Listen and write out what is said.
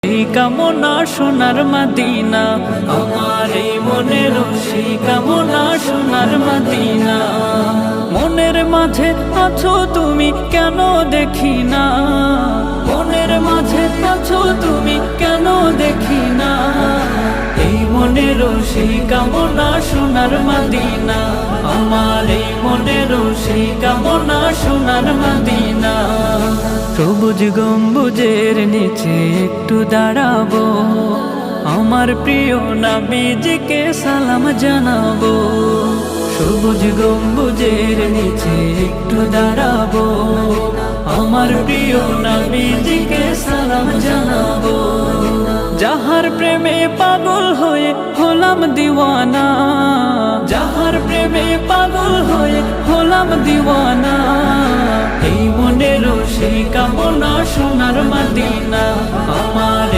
এই কামনা সোনার মদিনা, আমার এই মনের সেই কামনা সোনার মদিনা। মনের মাঝে আছো তুমি কেন দেখি না, মনের মাঝে আছো তুমি কেন দেখি না। এই মনের সেই কামনা সোনার মদিনা, আমার এই মনের সেই কামনা সোনার মদিনা। সবুজ গম্বুজের নিচে একটু দাঁড়াবো, আমার প্রিয় নবীজিকে সালাম জানাবো। সবুজ গম্বুজের নিচে একটু দাঁড়াবো, আমার প্রিয় নবীজিকে সালাম জানাবো। যাহার প্রেমে পাগল হয়ে হলাম দিওয়ানা, যাহার প্রেমে পাগল হয়ে হলাম দিওয়ানা। এই মনের সেই কামনা সোনার মদিনা, আমার